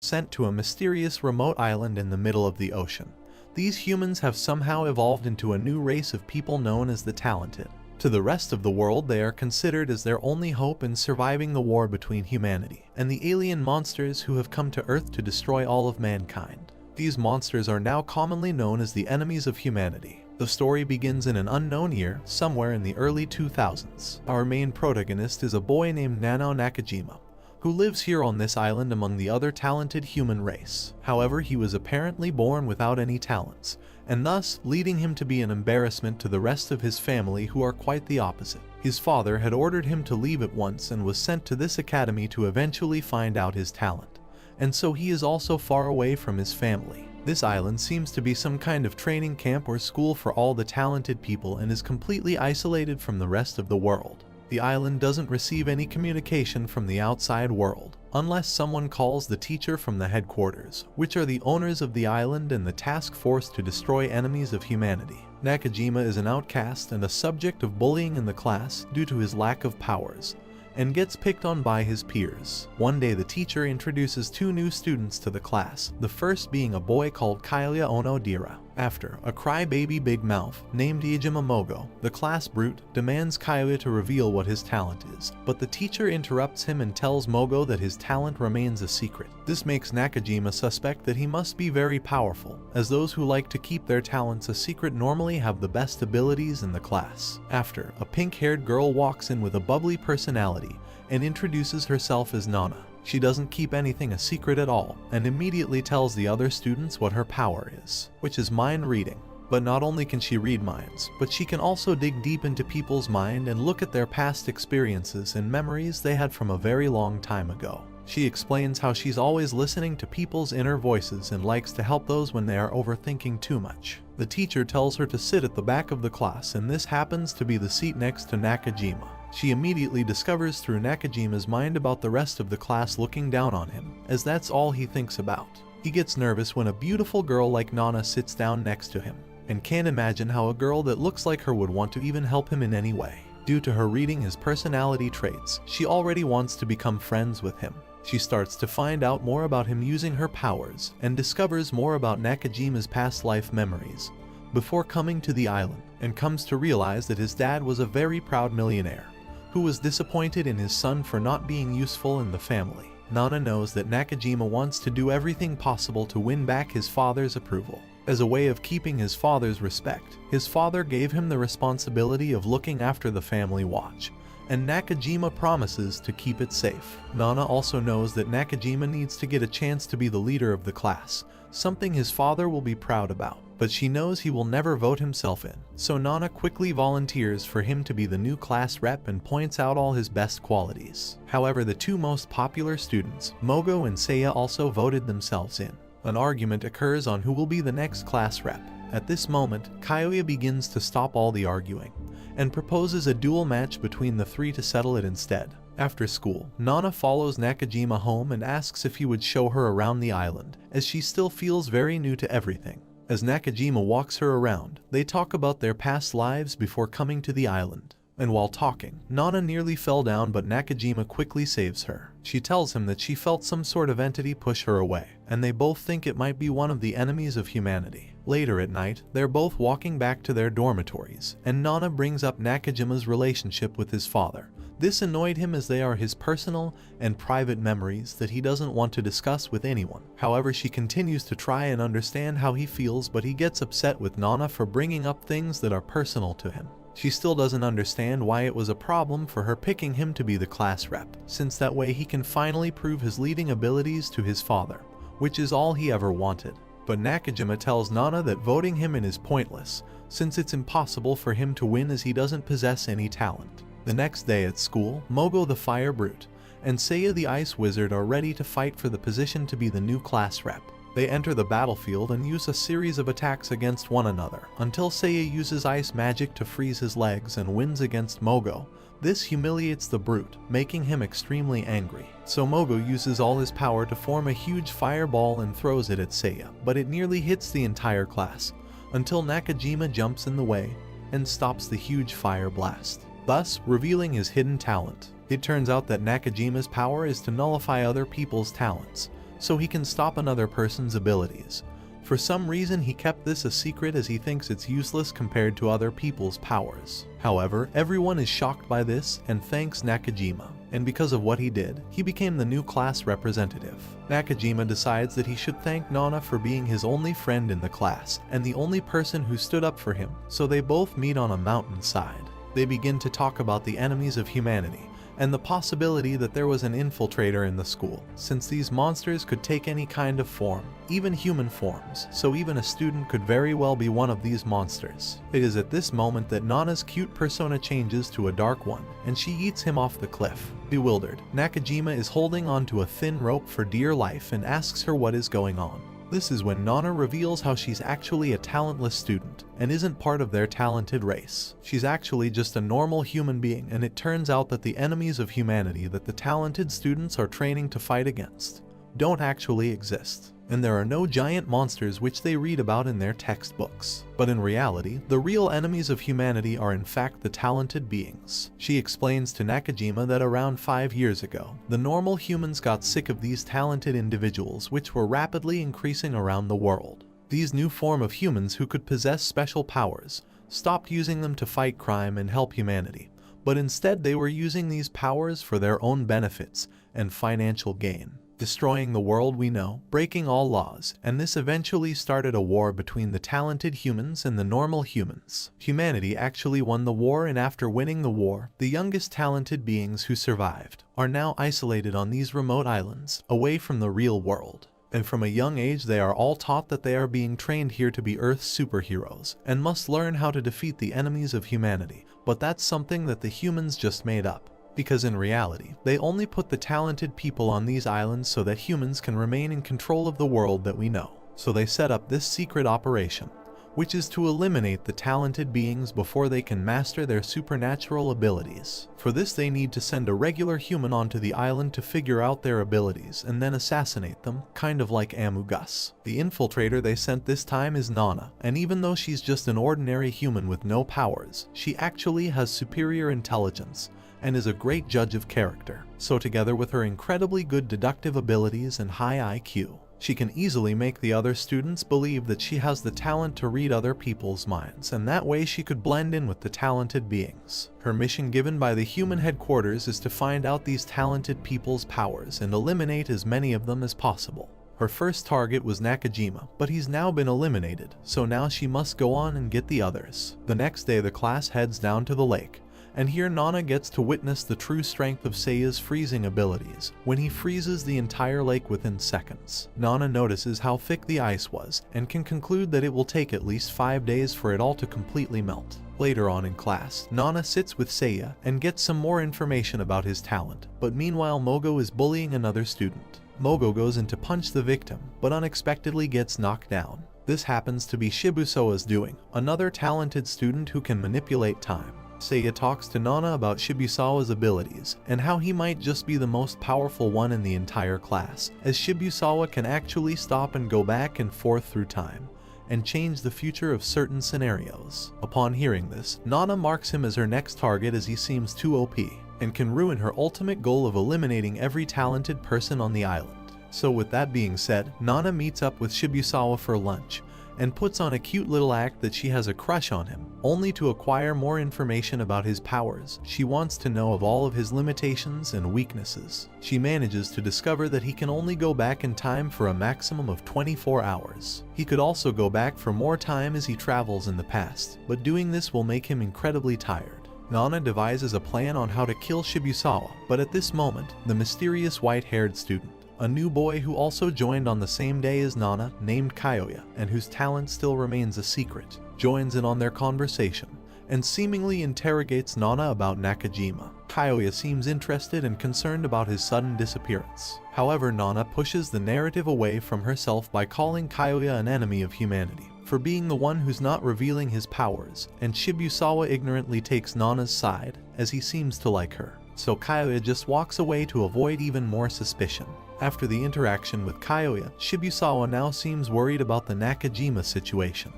sent to a mysterious remote island in the middle of the ocean. These humans have somehow evolved into a new race of people known as the Talented. To the rest of the world, they are considered as their only hope in surviving the war between humanity and the alien monsters who have come to Earth to destroy all of mankind. These monsters are now commonly known as the enemies of humanity. The story begins in an unknown year, somewhere in the early 2000s. Our main protagonist is a boy named Nano Nakajima, who lives here on this island among the other talented human race. However, he was apparently born without any talents, and thus leading him to be an embarrassment to the rest of his family, who are quite the opposite. His father had ordered him to leave at once and was sent to this academy to eventually find out his talent, and so he is also far away from his family. This island seems to be some kind of training camp or school for all the talented people and is completely isolated from the rest of the world. The island doesn't receive any communication from the outside world, unless someone calls the teacher from the headquarters, which are the owners of the island and the task force to destroy enemies of humanity. Nakajima is an outcast and a subject of bullying in the class due to his lack of powers, and gets picked on by his peers. One day the teacher introduces two new students to the class, the first being a boy called Kailia Onodira. After a crybaby big mouth named Iijima Mogo, the class brute demands Kailia to reveal what his talent is, but the teacher interrupts him and tells Mogo that his talent remains a secret. This makes Nakajima suspect that he must be very powerful, as those who like to keep their talents a secret normally have the best abilities in the class. After, a pink-haired girl walks in with a bubbly personality and introduces herself as Nana. She doesn't keep anything a secret at all, and immediately tells the other students what her power is, which is mind reading. But not only can she read minds, but she can also dig deep into people's mind and look at their past experiences and memories they had from a very long time ago. She explains how she's always listening to people's inner voices and likes to help those when they are overthinking too much. The teacher tells her to sit at the back of the class, and this happens to be the seat next to Nakajima. She immediately discovers through Nakajima's mind about the rest of the class looking down on him, as that's all he thinks about. He gets nervous when a beautiful girl like Nana sits down next to him, and can't imagine how a girl that looks like her would want to even help him in any way. Due to her reading his personality traits, she already wants to become friends with him. She starts to find out more about him using her powers, and discovers more about Nakajima's past life memories, before coming to the island, and comes to realize that his dad was a very proud millionaire, who was disappointed in his son for not being useful in the family. Nana knows that Nakajima wants to do everything possible to win back his father's approval. As a way of keeping his father's respect, his father gave him the responsibility of looking after the family watch, and Nakajima promises to keep it safe. Nana also knows that Nakajima needs to get a chance to be the leader of the class, something his father will be proud about, but she knows he will never vote himself in. So Nana quickly volunteers for him to be the new class rep and points out all his best qualities. However, the two most popular students, Mogo and Seiya, also voted themselves in. An argument occurs on who will be the next class rep. At this moment, Kailia begins to stop all the arguing, and proposes a duel match between the three to settle it instead. After school, Nana follows Nakajima home and asks if he would show her around the island, as she still feels very new to everything. As Nakajima walks her around, they talk about their past lives before coming to the island. And while talking, Nana nearly fell down, but Nakajima quickly saves her. She tells him that she felt some sort of entity push her away, and they both think it might be one of the enemies of humanity. Later at night, they're both walking back to their dormitories, and Nana brings up Nakajima's relationship with his father. This annoyed him, as they are his personal and private memories that he doesn't want to discuss with anyone. However, she continues to try and understand how he feels, but he gets upset with Nana for bringing up things that are personal to him. She still doesn't understand why it was a problem for her picking him to be the class rep, since that way he can finally prove his leading abilities to his father, which is all he ever wanted. But Nakajima tells Nana that voting him in is pointless, since it's impossible for him to win as he doesn't possess any talent. The next day at school, Mogo the Fire Brute and Seiya the Ice Wizard are ready to fight for the position to be the new class rep. They enter the battlefield and use a series of attacks against one another, until Seiya uses ice magic to freeze his legs and wins against Mogo. This humiliates the brute, making him extremely angry. So Mogo uses all his power to form a huge fireball and throws it at Seiya, but it nearly hits the entire class, until Nakajima jumps in the way and stops the huge fire blast, thus revealing his hidden talent. It turns out that Nakajima's power is to nullify other people's talents, so he can stop another person's abilities. For some reason, he kept this a secret as he thinks it's useless compared to other people's powers. However, everyone is shocked by this and thanks Nakajima, and because of what he did, he became the new class representative. Nakajima decides that he should thank Nana for being his only friend in the class and the only person who stood up for him, so they both meet on a mountainside. They begin to talk about the enemies of humanity and the possibility that there was an infiltrator in the school, since these monsters could take any kind of form, even human forms, so even a student could very well be one of these monsters. It is at this moment that Nana's cute persona changes to a dark one, and she eats him off the cliff. Bewildered, Nakajima is holding onto a thin rope for dear life and asks her what is going on. This is when Nana reveals how she's actually a talentless student and isn't part of their talented race. She's actually just a normal human being, and it turns out that the enemies of humanity that the talented students are training to fight against don't actually exist, and there are no giant monsters which they read about in their textbooks. But in reality, the real enemies of humanity are in fact the talented beings. She explains to Nakajima that around 5 years ago, the normal humans got sick of these talented individuals which were rapidly increasing around the world. These new form of humans who could possess special powers stopped using them to fight crime and help humanity, but instead they were using these powers for their own benefits and financial gain, destroying the world we know, breaking all laws, and this eventually started a war between the talented humans and the normal humans. Humanity actually won the war, and after winning the war, the youngest talented beings who survived are now isolated on these remote islands, away from the real world. And from a young age they are all taught that they are being trained here to be Earth's superheroes, and must learn how to defeat the enemies of humanity. But that's something that the humans just made up, because in reality, they only put the talented people on these islands so that humans can remain in control of the world that we know. So they set up this secret operation, which is to eliminate the talented beings before they can master their supernatural abilities. For this they need to send a regular human onto the island to figure out their abilities and then assassinate them, kind of like Amugus. The infiltrator they sent this time is Nana, and even though she's just an ordinary human with no powers, she actually has superior intelligence and is a great judge of character. So together with her incredibly good deductive abilities and high IQ, she can easily make the other students believe that she has the talent to read other people's minds, and that way she could blend in with the talented beings. Her mission given by the human headquarters is to find out these talented people's powers and eliminate as many of them as possible. Her first target was Nakajima, but he's now been eliminated, so now she must go on and get the others. The next day the class heads down to the lake, and here Nana gets to witness the true strength of Seiya's freezing abilities when he freezes the entire lake within seconds. Nana notices how thick the ice was and can conclude that it will take at least 5 days for it all to completely melt. Later on in class, Nana sits with Seiya and gets some more information about his talent, but meanwhile Mogo is bullying another student. Mogo goes in to punch the victim, but unexpectedly gets knocked down. This happens to be Shibusawa's doing, another talented student who can manipulate time. Seiya talks to Nana about Shibusawa's abilities and how he might just be the most powerful one in the entire class, as Shibusawa can actually stop and go back and forth through time and change the future of certain scenarios. Upon hearing this, Nana marks him as her next target as he seems too OP and can ruin her ultimate goal of eliminating every talented person on the island. So with that being said, Nana meets up with Shibusawa for lunch and puts on a cute little act that she has a crush on him, only to acquire more information about his powers. She wants to know of all of his limitations and weaknesses. She manages to discover that he can only go back in time for a maximum of 24 hours. He could also go back for more time as he travels in the past, but doing this will make him incredibly tired. Nana devises a plan on how to kill Shibusawa, but at this moment, the mysterious white-haired student, a new boy who also joined on the same day as Nana, named Kyoya, and whose talent still remains a secret, joins in on their conversation and seemingly interrogates Nana about Nakajima. Kyoya seems interested and concerned about his sudden disappearance. However, Nana pushes the narrative away from herself by calling Kyoya an enemy of humanity for being the one who's not revealing his powers, and Shibusawa ignorantly takes Nana's side as he seems to like her. So Kyoya just walks away to avoid even more suspicion. After the interaction with Kyoya, Shibusawa now seems worried about the Nakajima situation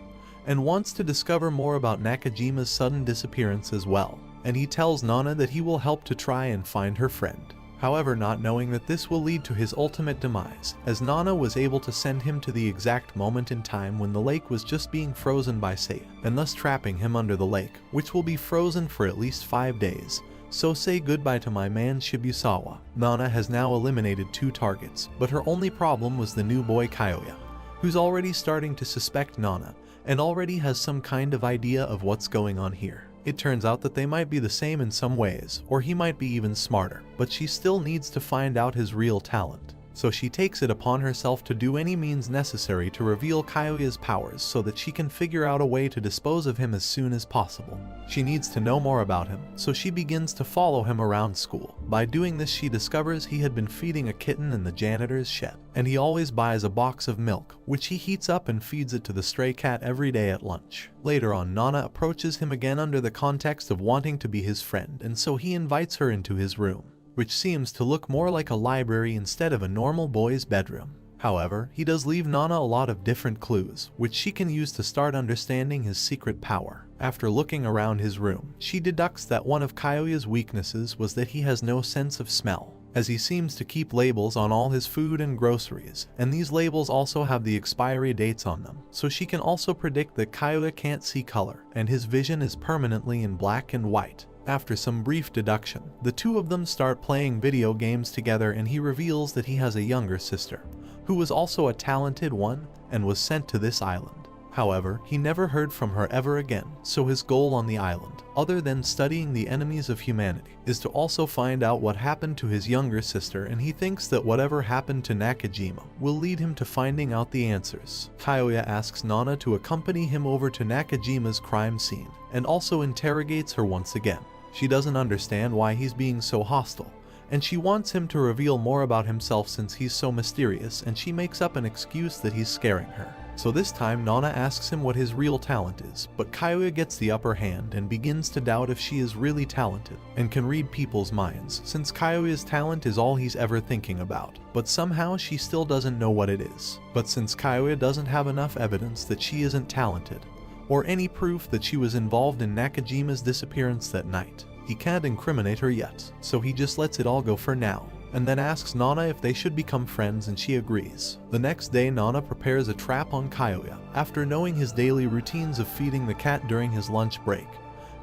and wants to discover more about Nakajima's sudden disappearance as well, and he tells Nana that he will help to try and find her friend. however not knowing that this will lead to his ultimate demise, as Nana was able to send him to the exact moment in time when the lake was just being frozen by Seiya, and thus trapping him under the lake, which will be frozen for at least 5 days. So say goodbye to my man Shibusawa. Nana has now eliminated 2 targets, but her only problem was the new boy Kyoya, who's already starting to suspect Nana, and already has some kind of idea of what's going on here. It turns out that they might be the same in some ways, or he might be even smarter, but she still needs to find out his real talent. So she takes it upon herself to do any means necessary to reveal Kyoya's powers so that she can figure out a way to dispose of him as soon as possible. She needs to know more about him, so she begins to follow him around school. By doing this, she discovers he had been feeding a kitten in the janitor's shed, and he always buys a box of milk, which he heats up and feeds it to the stray cat every day at lunch. Later on, Nana approaches him again under the context of wanting to be his friend, and so he invites her into his room, which seems to look more like a library instead of a normal boy's bedroom. However, he does leave Nana a lot of different clues, which she can use to start understanding his secret power. After looking around his room, she deducts that one of Kyoya's weaknesses was that he has no sense of smell, as he seems to keep labels on all his food and groceries, and these labels also have the expiry dates on them, so she can also predict that Kyoya can't see color, and his vision is permanently in black and white. After some brief deduction, the 2 of them start playing video games together, and he reveals that he has a younger sister, who was also a talented one and was sent to this island. However, he never heard from her ever again, so his goal on the island, other than studying the enemies of humanity, is to also find out what happened to his younger sister, and he thinks that whatever happened to Nakajima will lead him to finding out the answers. Kyoya asks Nana to accompany him over to Nakajima's crime scene, and also interrogates her once again. She doesn't understand why he's being so hostile, and she wants him to reveal more about himself since he's so mysterious, and she makes up an excuse that he's scaring her. So this time Nana asks him what his real talent is, but Kyoya gets the upper hand and begins to doubt if she is really talented and can read people's minds, since Kyoya's talent is all he's ever thinking about. But somehow she still doesn't know what it is. But since Kyoya doesn't have enough evidence that she isn't talented, or any proof that she was involved in Nakajima's disappearance that night, he can't incriminate her yet, so he just lets it all go for now, and then asks Nana if they should become friends, and she agrees. The next day, Nana prepares a trap on Kyoya, after knowing his daily routines of feeding the cat during his lunch break,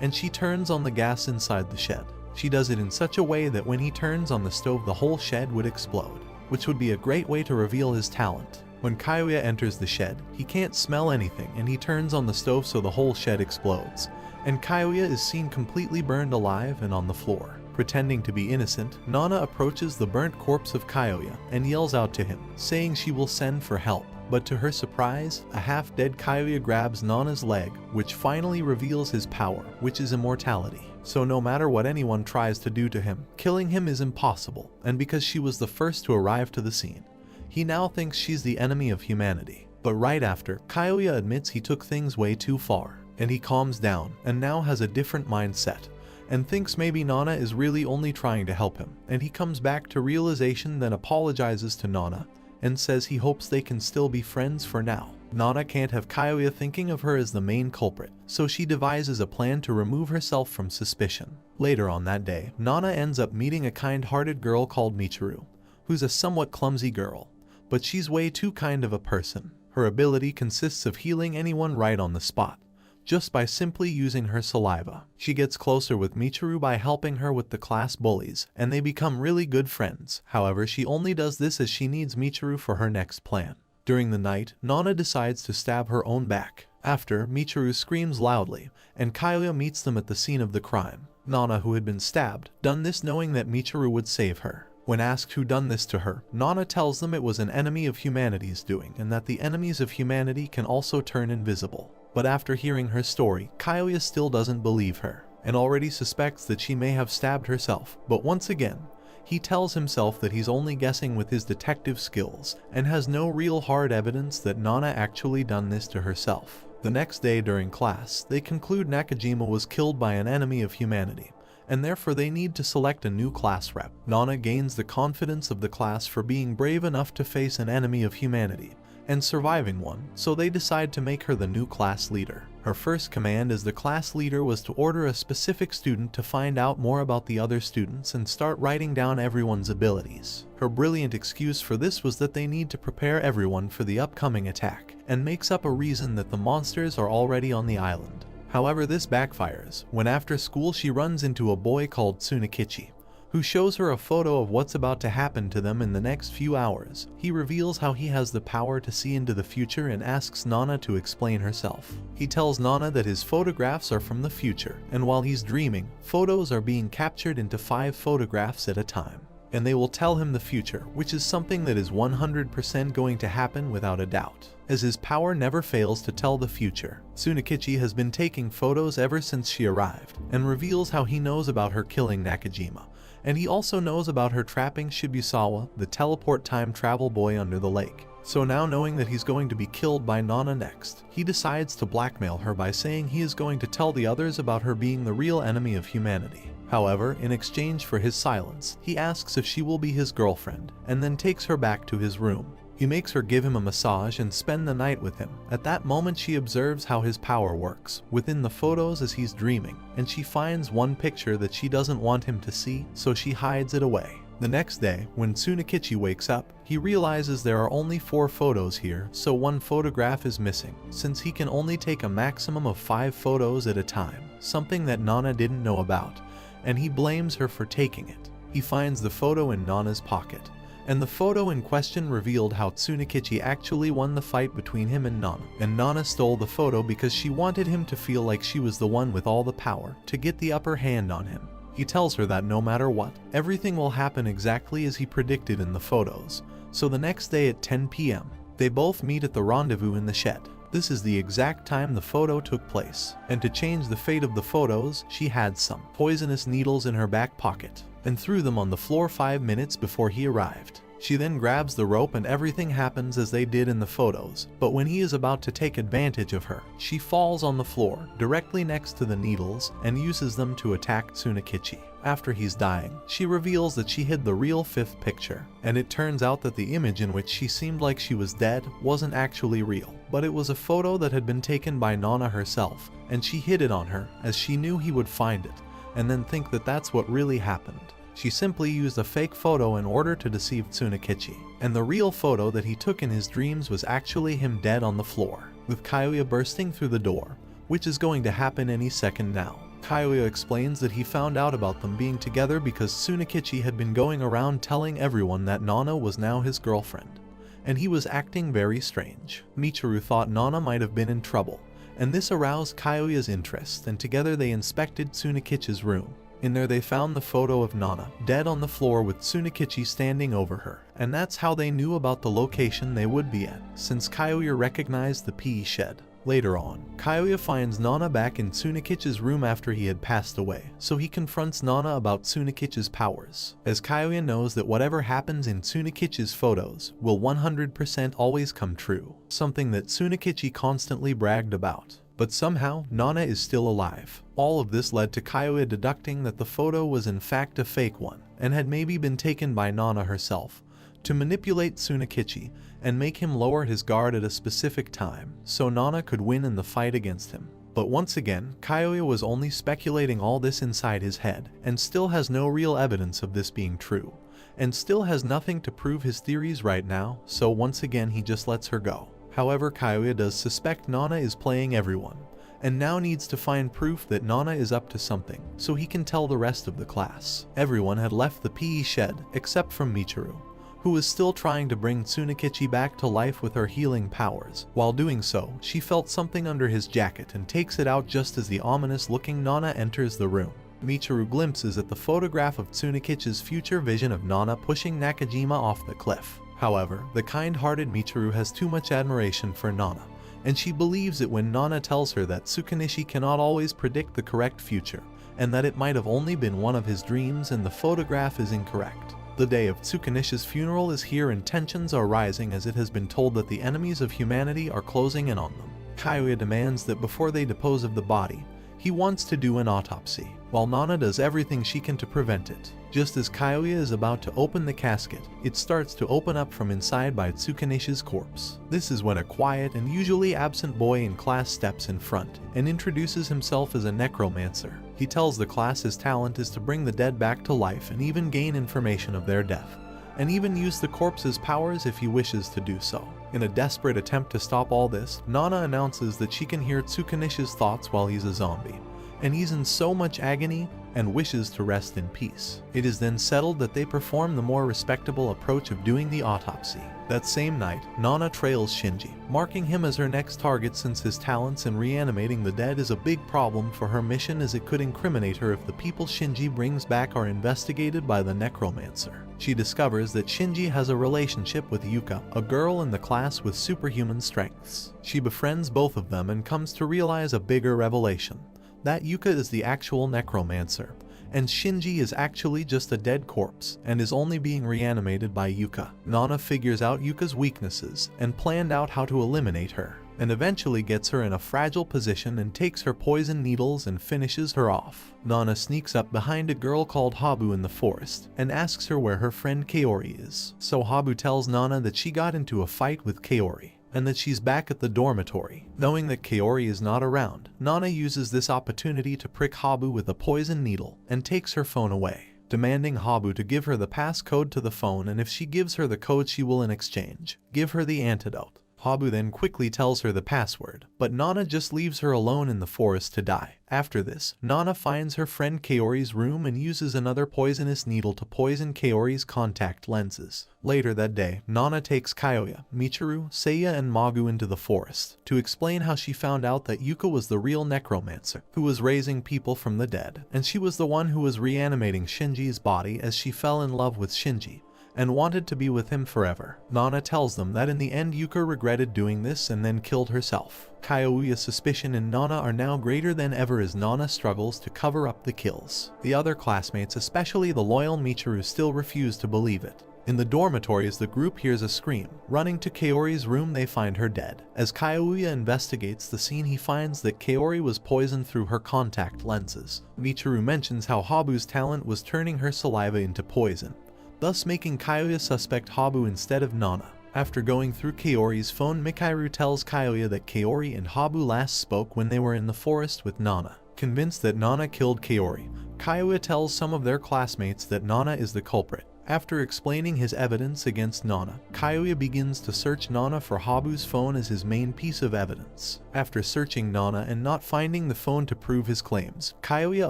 and she turns on the gas inside the shed. She does it in such a way that when he turns on the stove, the whole shed would explode, which would be a great way to reveal his talent. When Kyoya enters the shed, he can't smell anything, and he turns on the stove so the whole shed explodes, and Kyoya is seen completely burned alive and on the floor. Pretending to be innocent, Nana approaches the burnt corpse of Kyoya and yells out to him, saying she will send for help. But to her surprise, a half-dead Kyoya grabs Nana's leg, which finally reveals his power, which is immortality. So no matter what anyone tries to do to him, killing him is impossible, and because she was the first to arrive to the scene, he now thinks she's the enemy of humanity. But right after, Kyoya admits he took things way too far, and he calms down and now has a different mindset, and thinks maybe Nana is really only trying to help him, and he comes back to realization, then apologizes to Nana and says he hopes they can still be friends for now. Nana can't have Kyoya thinking of her as the main culprit, so she devises a plan to remove herself from suspicion. Later on that day, Nana ends up meeting a kind-hearted girl called Michiru, who's a somewhat clumsy girl, but she's way too kind of a person. Her ability consists of healing anyone right on the spot, just by simply using her saliva. She gets closer with Michiru by helping her with the class bullies, and they become really good friends. However, she only does this as she needs Michiru for her next plan. During the night, Nana decides to stab her own back. After, Michiru screams loudly, and Kyoya meets them at the scene of the crime. Nana, who had been stabbed, done this knowing that Michiru would save her. When asked who done this to her, Nana tells them it was an enemy of humanity's doing, and that the enemies of humanity can also turn invisible. But after hearing her story, Kyoya still doesn't believe her, and already suspects that she may have stabbed herself. But once again, he tells himself that he's only guessing with his detective skills, and has no real hard evidence that Nana actually done this to herself. The next day during class, they conclude Nakajima was killed by an enemy of humanity, and therefore they need to select a new class rep. Nana gains the confidence of the class for being brave enough to face an enemy of humanity, and surviving one, so they decide to make her the new class leader. Her first command as the class leader was to order a specific student to find out more about the other students and start writing down everyone's abilities. Her brilliant excuse for this was that they need to prepare everyone for the upcoming attack, and makes up a reason that the monsters are already on the island. However, this backfires when after school she runs into a boy called Tsunakichi, who shows her a photo of what's about to happen to them in the next few hours. He reveals how he has the power to see into the future and asks Nana to explain herself. He tells Nana that his photographs are from the future, and while he's dreaming, photos are being captured into 5 photographs at a time. And they will tell him the future, which is something that is 100% going to happen without a doubt, as his power never fails to tell the future. Tsunakichi has been taking photos ever since she arrived, and reveals how he knows about her killing Nakajima. And he also knows about her trapping Shibusawa, the teleport time travel boy, under the lake. So now, knowing that he's going to be killed by Nana next, he decides to blackmail her by saying he is going to tell the others about her being the real enemy of humanity. However, in exchange for his silence, he asks if she will be his girlfriend, and then takes her back to his room. He makes her give him a massage and spend the night with him. At that moment, she observes how his power works within the photos as he's dreaming, and she finds one picture that she doesn't want him to see, so she hides it away. The next day, when Tsunakichi wakes up, he realizes there are only 4 photos here, so one photograph is missing, since he can only take a maximum of 5 photos at a time, something that Nana didn't know about, and he blames her for taking it. He finds the photo in Nana's pocket, and the photo in question revealed how Tsunakichi actually won the fight between him and Nana stole the photo because she wanted him to feel like she was the one with all the power to get the upper hand on him. He tells her that no matter what, everything will happen exactly as he predicted in the photos. So the next day at 10 p.m., they both meet at the rendezvous in the shed. This is the exact time the photo took place, and to change the fate of the photos, she had some poisonous needles in her back pocket and threw them on the floor 5 minutes before he arrived. She then grabs the rope and everything happens as they did in the photos, but when he is about to take advantage of her, she falls on the floor directly next to the needles and uses them to attack Tsunakichi. After he's dying, she reveals that she hid the real 5th picture, and it turns out that the image in which she seemed like she was dead wasn't actually real, but it was a photo that had been taken by Nana herself, and she hid it on her as she knew he would find it, and then think that that's what really happened. She simply used a fake photo in order to deceive Tsunakichi, and the real photo that he took in his dreams was actually him dead on the floor, with Kyoya bursting through the door, which is going to happen any second now. Kyoya explains that he found out about them being together because Tsunakichi had been going around telling everyone that Nana was now his girlfriend, and he was acting very strange. Michiru thought Nana might have been in trouble, and this aroused Kyoya's interest, and together they inspected Tsunakichi's room. In there they found the photo of Nana, dead on the floor with Tsunakichi standing over her, and that's how they knew about the location they would be at, since Kyoya recognized the PE shed. Later on, Kyoya finds Nana back in Tsunakichi's room after he had passed away, so he confronts Nana about Tsunakichi's powers, as Kyoya knows that whatever happens in Tsunakichi's photos will 100% always come true, something that Tsunakichi constantly bragged about. But somehow, Nana is still alive. All of this led to Kyoya deducting that the photo was in fact a fake one, and had maybe been taken by Nana herself, to manipulate Tsunakichi and make him lower his guard at a specific time, so Nana could win in the fight against him. But once again, Kyoya was only speculating all this inside his head, and still has no real evidence of this being true, and still has nothing to prove his theories right now, so once again he just lets her go. However, Kyoya does suspect Nana is playing everyone, and now needs to find proof that Nana is up to something, so he can tell the rest of the class. Everyone had left the PE shed, except for Michiru, who was still trying to bring Tsunakichi back to life with her healing powers. While doing so, she felt something under his jacket and takes it out just as the ominous-looking Nana enters the room. Michiru glimpses at the photograph of Tsunakichi's future vision of Nana pushing Nakajima off the cliff. However, the kind-hearted Michiru has too much admiration for Nana, and she believes it when Nana tells her that Tsukunishi cannot always predict the correct future, and that it might have only been one of his dreams and the photograph is incorrect. The day of Tsukunishi's funeral is here and tensions are rising as it has been told that the enemies of humanity are closing in on them. Kyoya demands that before they dispose of the body, He wants to do an autopsy, while Nana does everything she can to prevent it. Just as Kyoya is about to open the casket, it starts to open up from inside by Tsukanishi's corpse. This is when a quiet and usually absent boy in class steps in front and introduces himself as a necromancer. He tells the class his talent is to bring the dead back to life and even gain information of their death, and even use the corpse's powers if he wishes to do so. In a desperate attempt to stop all this, Nana announces that she can hear Tsukanishi's thoughts while he's a zombie, and he's in so much agony and wishes to rest in peace. It is then settled that they perform the more respectable approach of doing the autopsy. That same night, Nana trails Shinji, marking him as her next target since his talents in reanimating the dead is a big problem for her mission, as it could incriminate her if the people Shinji brings back are investigated by the necromancer. She discovers that Shinji has a relationship with Yuka, a girl in the class with superhuman strengths. She befriends both of them and comes to realize a bigger revelation: that Yuka is the actual necromancer, and Shinji is actually just a dead corpse and is only being reanimated by Yuka. Nana figures out Yuka's weaknesses and planned out how to eliminate her, and eventually gets her in a fragile position and takes her poison needles and finishes her off. Nana sneaks up behind a girl called Habu in the forest and asks her where her friend Kaori is. So Habu tells Nana that she got into a fight with Kaori, and that she's back at the dormitory. Knowing that Kaori is not around, Nana uses this opportunity to prick Habu with a poison needle and takes her phone away, demanding Habu to give her the passcode to the phone, and if she gives her the code she will in exchange give her the antidote. Habu then quickly tells her the password, but Nana just leaves her alone in the forest to die. After this, Nana finds her friend Kaori's room and uses another poisonous needle to poison Kaori's contact lenses. Later that day, Nana takes Kyoya, Michiru, Seiya, and Magu into the forest to explain how she found out that Yuka was the real necromancer who was raising people from the dead, and she was the one who was reanimating Shinji's body as she fell in love with Shinji and wanted to be with him forever. Nana tells them that in the end Yuka regretted doing this and then killed herself. Kyoya's suspicion and Nana are now greater than ever as Nana struggles to cover up the kills. The other classmates, especially the loyal Michiru, still refuse to believe it. In the dormitories, the group hears a scream. Running to Kaori's room, they find her dead. As Kyoya investigates the scene, he finds that Kaori was poisoned through her contact lenses. Michiru mentions how Habu's talent was turning her saliva into poison, thus making Kyoya suspect Habu instead of Nana. After going through Kaori's phone, Michiru tells Kyoya that Kaori and Habu last spoke when they were in the forest with Nana. Convinced that Nana killed Kaori, Kyoya tells some of their classmates that Nana is the culprit. After explaining his evidence against Nana, Kyoya begins to search Nana for Habu's phone as his main piece of evidence. After searching Nana and not finding the phone to prove his claims, Kyoya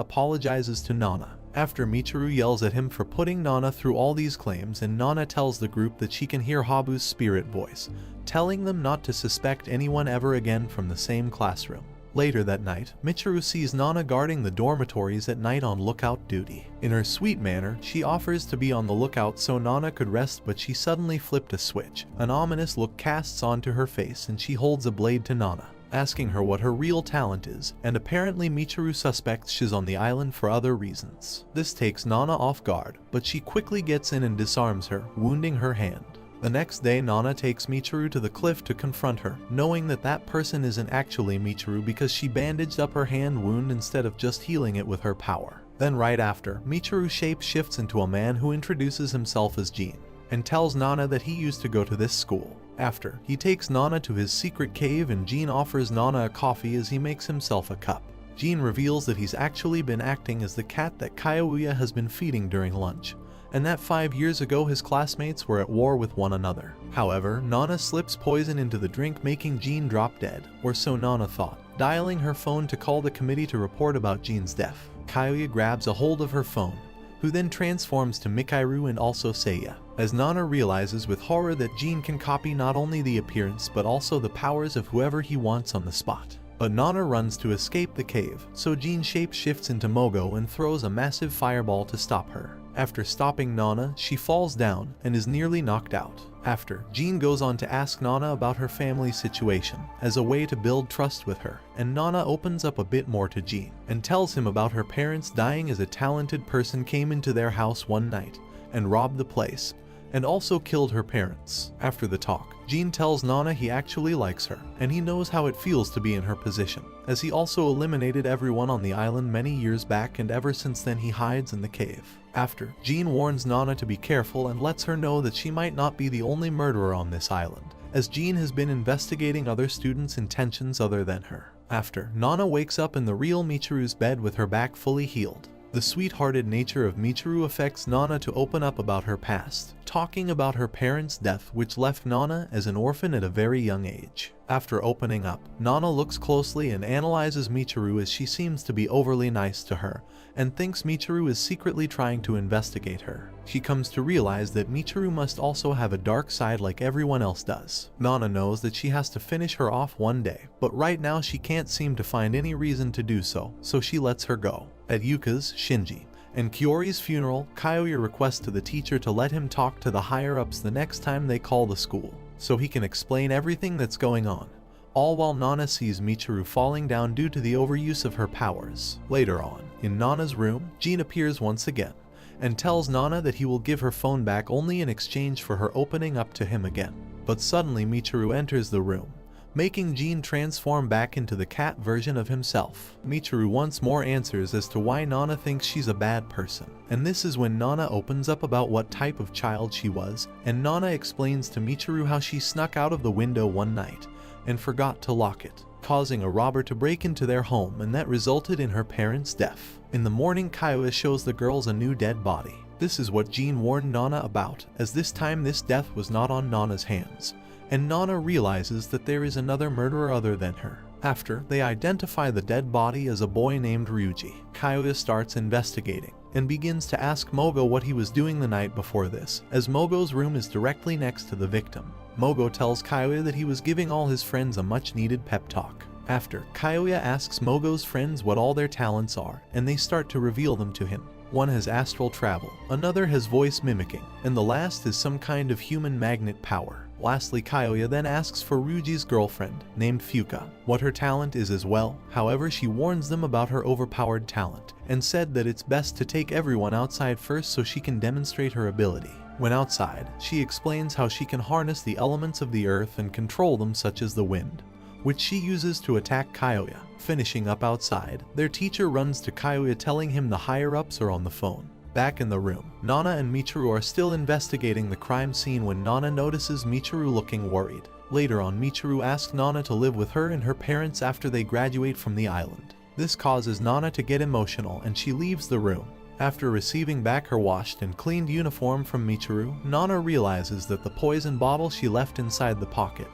apologizes to Nana. After Michiru yells at him for putting Nana through all these claims, and Nana tells the group that she can hear Habu's spirit voice, telling them not to suspect anyone ever again from the same classroom. Later that night, Michiru sees Nana guarding the dormitories at night on lookout duty. In her sweet manner, she offers to be on the lookout so Nana could rest, but she suddenly flipped a switch. An ominous look casts onto her face and she holds a blade to Nana, asking her what her real talent is, and apparently Michiru suspects she's on the island for other reasons. This takes Nana off guard, but she quickly gets in and disarms her, wounding her hand. The next day, Nana takes Michiru to the cliff to confront her, knowing that that person isn't actually Michiru because she bandaged up her hand wound instead of just healing it with her power. Then right after, Michiru shape shifts into a man who introduces himself as Jin, and tells Nana that he used to go to this school. After, he takes Nana to his secret cave and Jin offers Nana a coffee as he makes himself a cup. Jin reveals that he's actually been acting as the cat that Kyoya has been feeding during lunch, and that 5 years ago his classmates were at war with one another. However, Nana slips poison into the drink, making Jin drop dead, or so Nana thought. Dialing her phone to call the committee to report about Jin's death, Kyoya grabs a hold of her phone, who then transforms to Michiru and also Seiya, as Nana realizes with horror that Jin can copy not only the appearance but also the powers of whoever he wants on the spot. But Nana runs to escape the cave, so Jin shape shifts into Mogo and throws a massive fireball to stop her. After stopping Nana, she falls down and is nearly knocked out. After, Jin goes on to ask Nana about her family situation as a way to build trust with her, and Nana opens up a bit more to Jin and tells him about her parents dying as a talented person came into their house one night and robbed the place, and also killed her parents. After the talk, Gene tells Nana he actually likes her, and he knows how it feels to be in her position, as he also eliminated everyone on the island many years back, and ever since then he hides in the cave. After, Gene warns Nana to be careful and lets her know that she might not be the only murderer on this island, as Gene has been investigating other students' intentions other than her. After, Nana wakes up in the real Michiru's bed with her back fully healed. The sweet-hearted nature of Michiru affects Nana to open up about her past, talking about her parents' death, which left Nana as an orphan at a very young age. After opening up, Nana looks closely and analyzes Michiru, as she seems to be overly nice to her, and thinks Michiru is secretly trying to investigate her. She comes to realize that Michiru must also have a dark side like everyone else does. Nana knows that she has to finish her off one day, but right now she can't seem to find any reason to do so, so she lets her go. At Yuka's, Shinji, and Kiori's funeral, Kyoya requests to the teacher to let him talk to the higher-ups the next time they call the school, so he can explain everything that's going on. All while Nana sees Michiru falling down due to the overuse of her powers. Later on, in Nana's room, Gene appears once again, and tells Nana that he will give her phone back only in exchange for her opening up to him again. But suddenly Michiru enters the room, making Gene transform back into the cat version of himself. Michiru once more answers as to why Nana thinks she's a bad person, and this is when Nana opens up about what type of child she was, and Nana explains to Michiru how she snuck out of the window one night and forgot to lock it, causing a robber to break into their home, and that resulted in her parents' death. In the morning, Kyoya shows the girls a new dead body. This is what Gene warned Nana about, as this time this death was not on Nana's hands, and Nana realizes that there is another murderer other than her. After, they identify the dead body as a boy named Ryuji. Kyoya starts investigating, and begins to ask Mogo what he was doing the night before this, as Mogo's room is directly next to the victim. Mogo tells Kyoya that he was giving all his friends a much-needed pep talk. After, Kyoya asks Mogo's friends what all their talents are, and they start to reveal them to him. One has astral travel, another has voice mimicking, and the last is some kind of human magnet power. Lastly, Kyoya then asks for Ryuji's girlfriend, named Fuka, what her talent is as well. However, she warns them about her overpowered talent, and said that it's best to take everyone outside first so she can demonstrate her ability. When outside, she explains how she can harness the elements of the earth and control them, such as the wind, which she uses to attack Kyoya. Finishing up outside, their teacher runs to Kyoya telling him the higher-ups are on the phone. Back in the room, Nana and Michiru are still investigating the crime scene when Nana notices Michiru looking worried. Later on, Michiru asks Nana to live with her and her parents after they graduate from the island. This causes Nana to get emotional, and she leaves the room. After receiving back her washed and cleaned uniform from Michiru, Nana realizes that the poison bottle she left inside the pocket,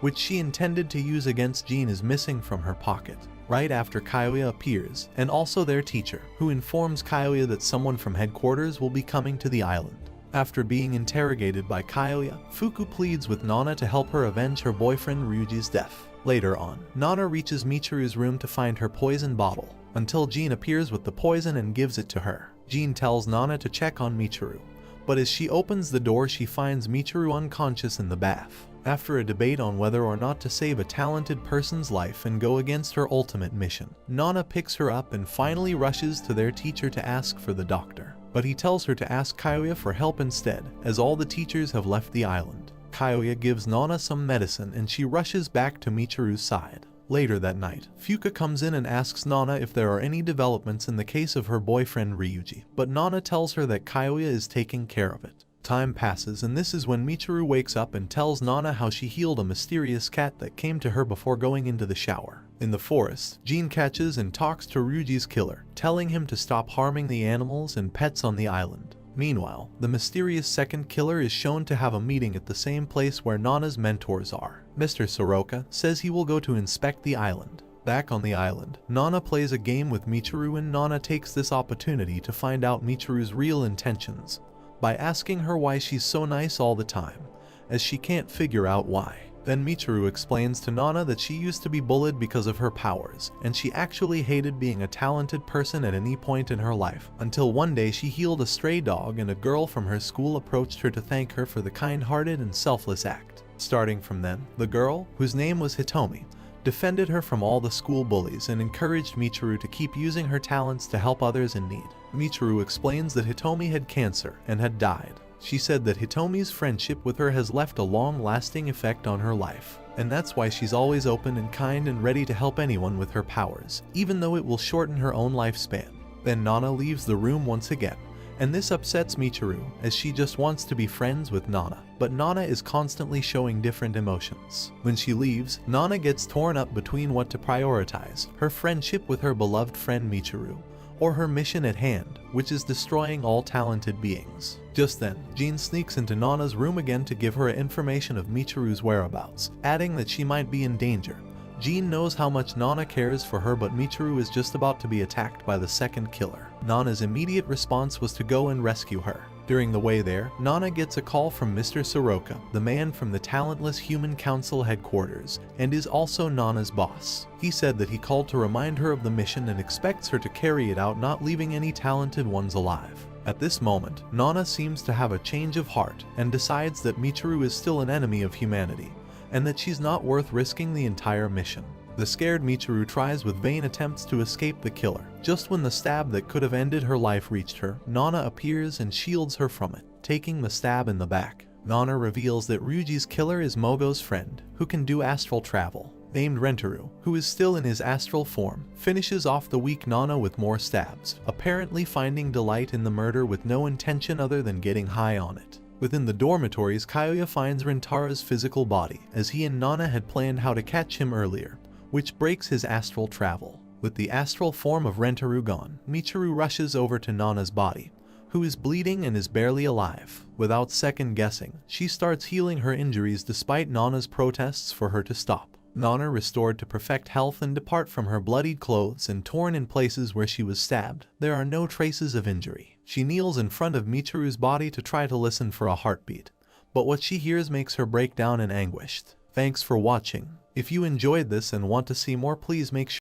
which she intended to use against Gene, is missing from her pocket. Right after, Kyoya appears, and also their teacher, who informs Kyoya that someone from headquarters will be coming to the island. After being interrogated by Kyoya, Fuku pleads with Nana to help her avenge her boyfriend Ryuji's death. Later on, Nana reaches Michiru's room to find her poison bottle, until Gene appears with the poison and gives it to her. Gene tells Nana to check on Michiru, but as she opens the door she finds Michiru unconscious in the bath. After a debate on whether or not to save a talented person's life and go against her ultimate mission, Nana picks her up and finally rushes to their teacher to ask for the doctor. But he tells her to ask Kyoya for help instead, as all the teachers have left the island. Kyoya gives Nana some medicine and she rushes back to Michiru's side. Later that night, Fuka comes in and asks Nana if there are any developments in the case of her boyfriend Ryuji, but Nana tells her that Kyoya is taking care of it. Time passes, and this is when Michiru wakes up and tells Nana how she healed a mysterious cat that came to her before going into the shower. In the forest, Gene catches and talks to Ryuji's killer, telling him to stop harming the animals and pets on the island. Meanwhile, the mysterious second killer is shown to have a meeting at the same place where Nana's mentors are. Mr. Soroka says he will go to inspect the island. Back on the island, Nana plays a game with Michiru, and Nana takes this opportunity to find out Michiru's real intentions by asking her why she's so nice all the time, as she can't figure out why. Then Michiru explains to Nana that she used to be bullied because of her powers, and she actually hated being a talented person at any point in her life, until one day she healed a stray dog and a girl from her school approached her to thank her for the kind-hearted and selfless act. Starting from then, the girl, whose name was Hitomi, defended her from all the school bullies and encouraged Michiru to keep using her talents to help others in need. Michiru explains that Hitomi had cancer and had died, She said that Hitomi's friendship with her has left a long-lasting effect on her life, and that's why she's always open and kind and ready to help anyone with her powers, even though it will shorten her own lifespan. Then Nana leaves the room once again, and this upsets Michiru, as she just wants to be friends with Nana. But Nana is constantly showing different emotions. When she leaves, Nana gets torn up between what to prioritize, her friendship with her beloved friend Michiru, or her mission at hand, which is destroying all talented beings. Just then, Jean sneaks into Nana's room again to give her information of Michiru's whereabouts, adding that she might be in danger. Jean knows how much Nana cares for her, but Michiru is just about to be attacked by the second killer. Nana's immediate response was to go and rescue her. During the way there, Nana gets a call from Mr. Soroka, the man from the Talentless Human Council headquarters, and is also Nana's boss. He said that he called to remind her of the mission and expects her to carry it out, not leaving any talented ones alive. At this moment, Nana seems to have a change of heart and decides that Michiru is still an enemy of humanity, and that she's not worth risking the entire mission. The scared Michiru tries with vain attempts to escape the killer. Just when the stab that could have ended her life reached her, Nana appears and shields her from it, taking the stab in the back. Nana reveals that Ryuji's killer is Mogo's friend, who can do astral travel, named Rentaru, who is still in his astral form, finishes off the weak Nana with more stabs, apparently finding delight in the murder with no intention other than getting high on it. Within the dormitories, Kyoya finds Rentara's physical body, as he and Nana had planned how to catch him earlier, which breaks his astral travel. With the astral form of Rentaru gone, Michiru rushes over to Nana's body, who is bleeding and is barely alive. Without second guessing, she starts healing her injuries despite Nana's protests for her to stop. Nana, restored to perfect health and depart from her bloodied clothes and torn in places where she was stabbed, there are no traces of injury. She kneels in front of Michiru's body to try to listen for a heartbeat, but what she hears makes her break down in anguish. Thanks for watching. If you enjoyed this and want to see more, please make sure